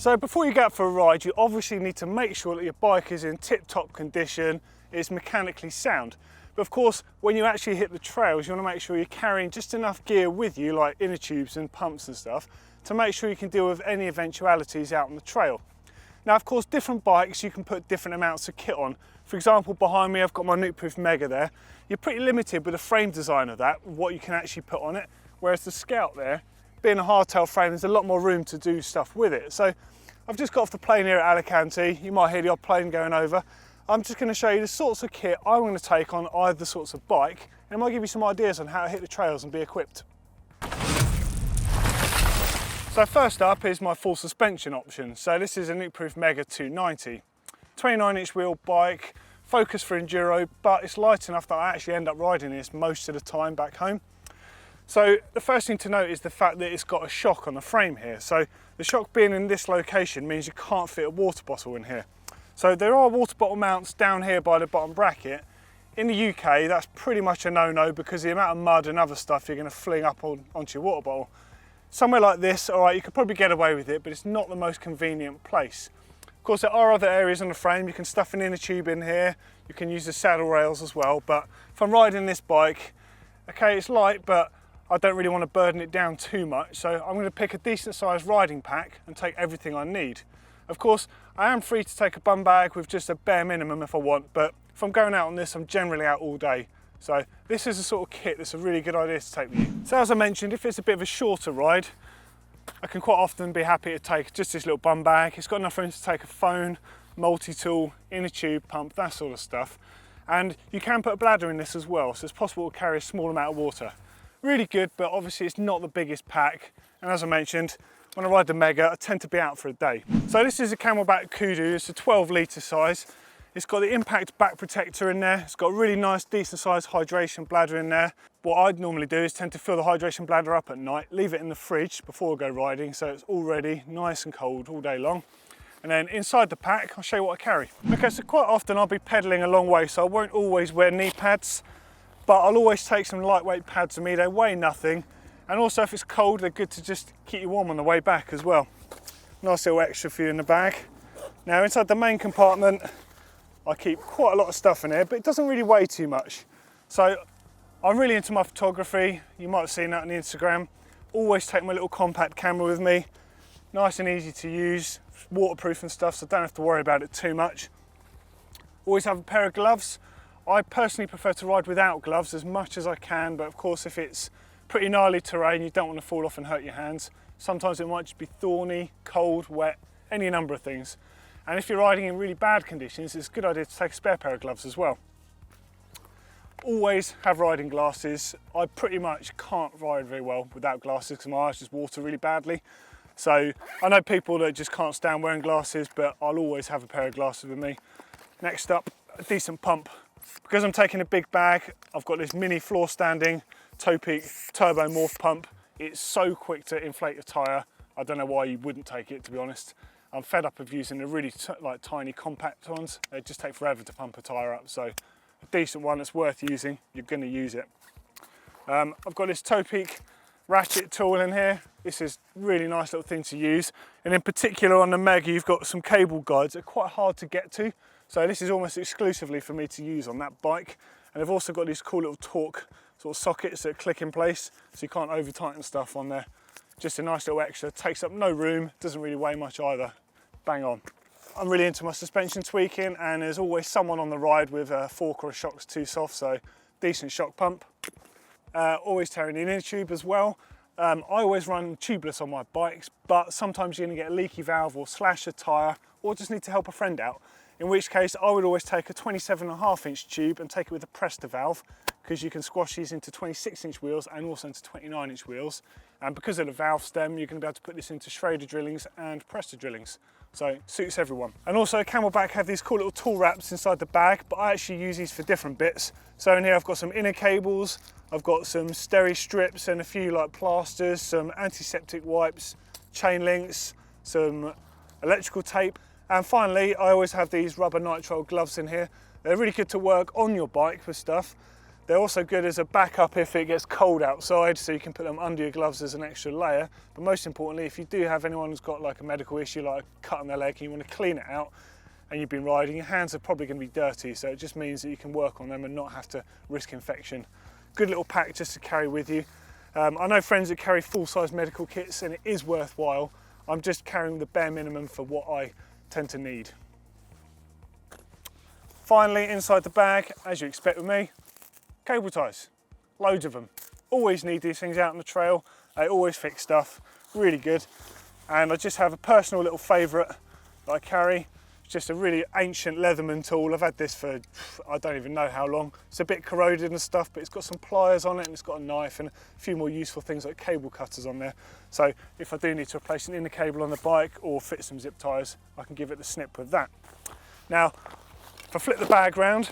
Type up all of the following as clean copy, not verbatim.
So before you go out for a ride, you obviously need to make sure that your bike is in tip-top condition, it's mechanically sound. But of course, when you actually hit the trails, you want to make sure you're carrying just enough gear with you, like inner tubes and pumps and stuff, to make sure you can deal with any eventualities out on the trail. Now, of course, different bikes, you can put different amounts of kit on. For example, behind me, I've got my Nukeproof Mega there. You're pretty limited with the frame design of that, what you can actually put on it. Whereas the Scout there, being a hardtail frame, there's a lot more room to do stuff with it. So I've just got off the plane here at Alicante. You might hear the odd plane going over. I'm just going to show you the sorts of kit I'm going to take on either sorts of bike, and it might give you some ideas on how to hit the trails and be equipped. So first up is my full suspension option. So this is a Nukeproof Mega 290. 29-inch wheel bike, focused for enduro, but it's light enough that I actually end up riding this most of the time back home. So the first thing to note is the fact that it's got a shock on the frame here. So the shock being in this location means you can't fit a water bottle in here. So there are water bottle mounts down here by the bottom bracket. In the UK, that's pretty much a no-no because the amount of mud and other stuff you're going to fling up onto your water bottle. Somewhere like this, all right, you could probably get away with it, but it's not the most convenient place. Of course, there are other areas on the frame. You can stuff an inner tube in here. You can use the saddle rails as well. But if I'm riding this bike, okay, it's light, but I don't really want to burden it down too much, so I'm going to pick a decent sized riding pack and take everything I need. Of course, I am free to take a bum bag with just a bare minimum if I want, but if I'm going out on this, I'm generally out all day. So this is a sort of kit that's a really good idea to take with you. So as I mentioned, if it's a bit of a shorter ride, I can quite often be happy to take just this little bum bag. It's got enough room to take a phone, multi-tool, inner tube, pump, that sort of stuff. And you can put a bladder in this as well, so it's possible to carry a small amount of water. Really good, but obviously it's not the biggest pack. And as I mentioned, when I ride the Mega, I tend to be out for a day. So this is a CAMELBAK KUDU, it's a 12 litre size. It's got the impact back protector in there. It's got a really nice, decent sized hydration bladder in there. What I'd normally do is tend to fill the hydration bladder up at night, leave it in the fridge before I go riding, so it's already nice and cold all day long. And then inside the pack, I'll show you what I carry. Okay, so quite often I'll be pedaling a long way, so I won't always wear knee pads. But I'll always take some lightweight pads with me. They weigh nothing, and also if it's cold, they're good to just keep you warm on the way back as well. Nice little extra for you in the bag. Now inside the main compartment, I keep quite a lot of stuff in here, but it doesn't really weigh too much. So I'm really into my photography. You might have seen that on the Instagram. Always take my little compact camera with me. Nice and easy to use, waterproof and stuff, so I don't have to worry about it too much. Always have a pair of gloves. I personally prefer to ride without gloves as much as I can, but of course if it's pretty gnarly terrain, you don't want to fall off and hurt your hands. Sometimes it might just be thorny, cold, wet, any number of things. And if you're riding in really bad conditions, it's a good idea to take a spare pair of gloves as well. Always have riding glasses. I pretty much can't ride very well without glasses because my eyes just water really badly. So I know people that just can't stand wearing glasses, but I'll always have a pair of glasses with me. Next up, a decent pump. Because I'm taking a big bag, I've got this mini floor standing Topeak turbo morph pump. It's so quick to inflate a tyre. I don't know why you wouldn't take it, to be honest. I'm fed up of using the really tiny compact ones. They just take forever to pump a tyre up. So a decent one that's worth using, you're going to use it. I've got this Topeak RACHET tool in here. This is a really nice little thing to use. And in particular on the Mega, you've got some cable guides that are quite hard to get to. So this is almost exclusively for me to use on that bike. And I've also got these cool little torque sort of sockets that click in place, so you can't over tighten stuff on there. Just a nice little extra, takes up no room, doesn't really weigh much either. Bang on. I'm really into my suspension tweaking, and there's always someone on the ride with a fork or a shock's too soft, so decent shock pump. Always tearing the inner tube as well. I always run tubeless on my bikes, but sometimes you're going to get a leaky valve or slash a tyre, or just need to help a friend out. In which case I would always take a 27.5-inch tube and take it with a Presta valve, because you can squash these into 26-inch wheels and also into 29-inch wheels. And because of the valve stem, you're going to be able to put this into Schrader drillings and Presta drillings. So it suits everyone. And also CAMELBAK have these cool little tool wraps inside the bag, but I actually use these for different bits. So in here I've got some inner cables, I've got some steri strips and a few like plasters, some antiseptic wipes, chain links, some electrical tape. And finally, I always have these rubber NITRILE gloves in here. They're really good to work on your bike with stuff, They're also good as a backup if it gets cold outside, so you can put them under your gloves as an extra layer. But most importantly, if you do have anyone who's got like a medical issue, like a cut on their leg, and you want to clean it out, and you've been riding, your hands are probably going to be dirty, so it just means that you can work on them and not have to risk infection. Good little pack just to carry with you. I know friends that carry full-size medical kits, and it is worthwhile. I'm just carrying the bare minimum for what I tend to need. Finally, inside the bag, as you expect with me, cable ties, loads of them. Always need these things out on the trail. They always fix stuff, really good. And I just have a personal little favourite that I carry. It's just a really ancient Leatherman tool. I've had this for, I don't even know how long. It's a bit corroded and stuff, but it's got some pliers on it, and it's got a knife and a few more useful things like cable cutters on there. So if I do need to replace an inner cable on the bike or fit some zip ties, I can give it the snip with that. Now, if I flip the bag round,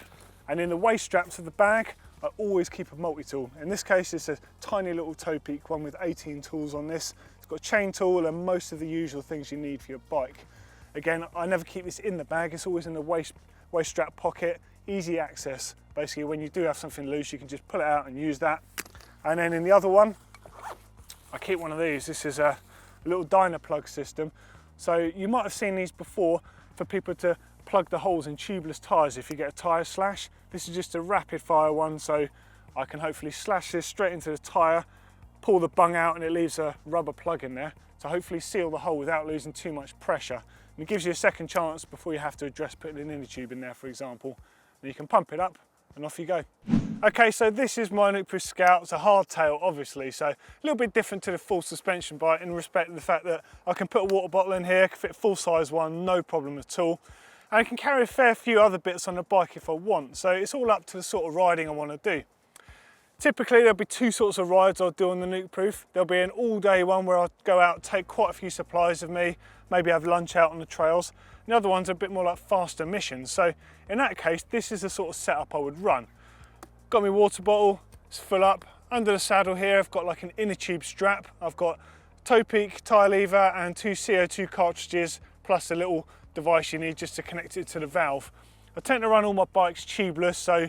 and in the waist straps of the bag, I always keep a multi-tool. In this case, it's a tiny little toe peak one with 18 tools on this. It's got a chain tool and most of the usual things you need for your bike. Again, I never keep this in the bag, it's always in the waist strap pocket, easy access. Basically, when you do have something loose, you can just pull it out and use that. And then in the other one, I keep one of these. This is a little DYNA plug system. So you might have seen these before for people to plug the holes in tubeless tyres if you get a tyre slash. This is just a rapid fire one, so I can hopefully slash this straight into the tyre, pull the bung out, and it leaves a rubber plug in there to hopefully seal the hole without losing too much pressure. And it gives you a second chance before you have to address putting an inner tube in there, for example. And you can pump it up and off you go. Okay, so this is my Nucleus Scout. It's a hardtail, obviously, so a little bit different to the full suspension bike in respect to the fact that I can put a water bottle in here, can fit a full-size one, no problem at all. And I can carry a fair few other bits on the bike if I want, so it's all up to the sort of riding I want to do. Typically there'll be two sorts of rides I'll do on the Nukeproof. There'll be an all-day one where I'll go out, take quite a few supplies of me, maybe have lunch out on the trails. The other one's a bit more like faster missions, so in that case this is the sort of setup I would run. Got my water bottle, it's full up. Under the saddle here I've got like an inner tube strap. I've got toe peak, tyre lever and 2 CO2 cartridges, plus a little device you need just to connect it to the valve. I tend to run all my bikes tubeless, so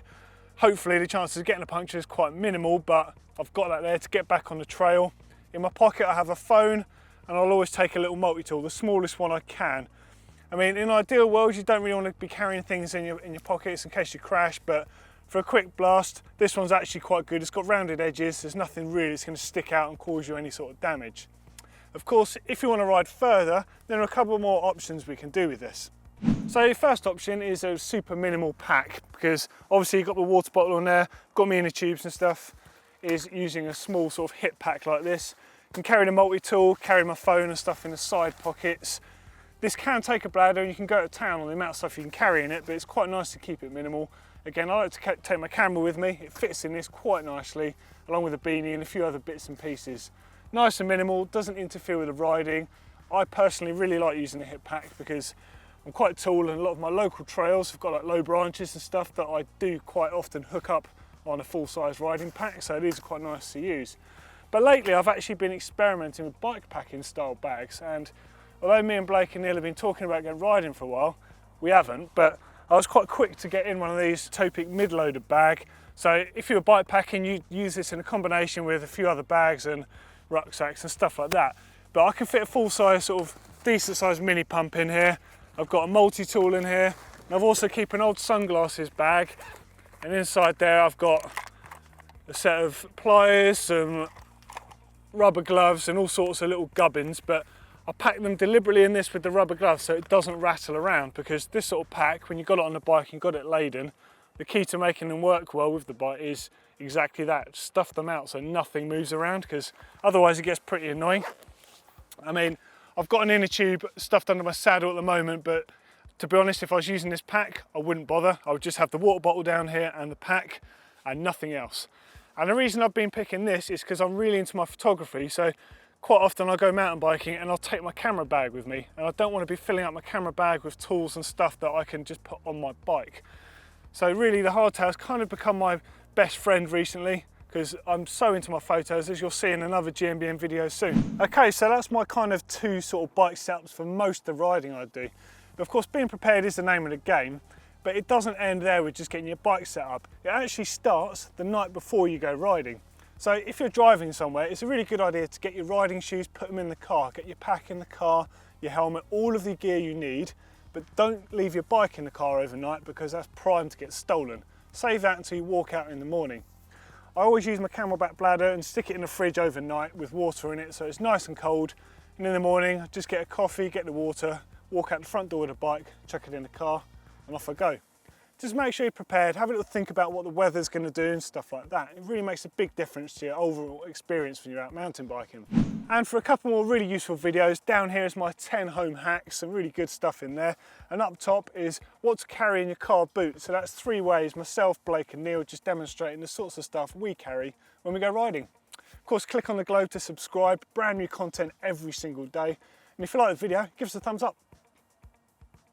hopefully the chances of getting a puncture is quite minimal, but I've got that there to get back on the trail. In my pocket I have a phone, and I'll always take a little multi-tool, the smallest one I can. I mean, in an ideal world you don't really want to be carrying things in your pockets in case you crash, but for a quick blast this one's actually quite good. It's got rounded edges, there's nothing really that's going to stick out and cause you any sort of damage. Of course, if you want to ride further, there are a couple more options we can do with this. So the first option is a super minimal pack, because obviously you've got the water bottle on there, got me inner tubes and stuff, is using a small sort of hip pack like this. I can carry the multi-tool, carry my phone and stuff in the side pockets. This can take a bladder and you can go to town on the amount of stuff you can carry in it, but it's quite nice to keep it minimal. Again, I like to take my camera with me, it fits in this quite nicely, along with a beanie and a few other bits and pieces. Nice and minimal, doesn't interfere with the riding. I personally really like using a hip pack because I'm quite tall, and a lot of my local trails have got like low branches and stuff that I do quite often hook up on a full-size riding pack, so these are quite nice to use. But lately I've actually been experimenting with bike packing style bags, and although me and Blake and Neil have been talking about going riding for a while, we haven't, but I was quite quick to get in one of these toe peak mid-loaded bag. So if you were bike packing, you use this in a combination with a few other bags and rucksacks and stuff like that. But I can fit a full-size sort of decent sized mini pump in here. I've got a multi-tool in here, and I've also keep an old sunglasses bag, and inside there I've got a set of pliers, some rubber gloves and all sorts of little gubbins, but I pack them deliberately in this with the rubber gloves so it doesn't rattle around, because this sort of pack, when you've got it on the bike and got it laden, the key to making them work well with the bike is exactly that, stuff them out so nothing moves around, because otherwise it gets pretty annoying. I mean, I've got an inner tube stuffed under my saddle at the moment, but to be honest, if I was using this pack, I wouldn't bother. I would just have the water bottle down here and the pack and nothing else. And the reason I've been picking this is because I'm really into my photography, so quite often I go mountain biking and I'll take my camera bag with me, and I don't want to be filling up my camera bag with tools and stuff that I can just put on my bike. So really the hardtail's kind of become my best friend recently, because I'm so into my photos, as you'll see in another GNBN video soon. Okay, so that's my kind of two sort of bike setups for most of the riding I do. But of course, being prepared is the name of the game. But it doesn't end there with just getting your bike set up. It actually starts the night before you go riding. So if you're driving somewhere, it's a really good idea to get your riding shoes, put them in the car, get your pack in the car, your helmet, all of the gear you need, but don't leave your bike in the car overnight because that's primed to get stolen. Save that until you walk out in the morning. I always use my CAMELBAK bladder and stick it in the fridge overnight with water in it so it's nice and cold, and in the morning I just get a coffee, get the water, walk out the front door with the bike, chuck it in the car and off I go. Just make sure you're prepared, have a little think about what the weather's going to do and stuff like that. It really makes a big difference to your overall experience when you're out mountain biking. And for a couple more really useful videos, down here is my 10 home hacks, some really good stuff in there. And up top is what to carry in your car boot. So that's 3 ways, myself, Blake and Neil just demonstrating the sorts of stuff we carry when we go riding. Of course, click on the globe to subscribe, brand new content every single day. And if you like the video, give us a thumbs up.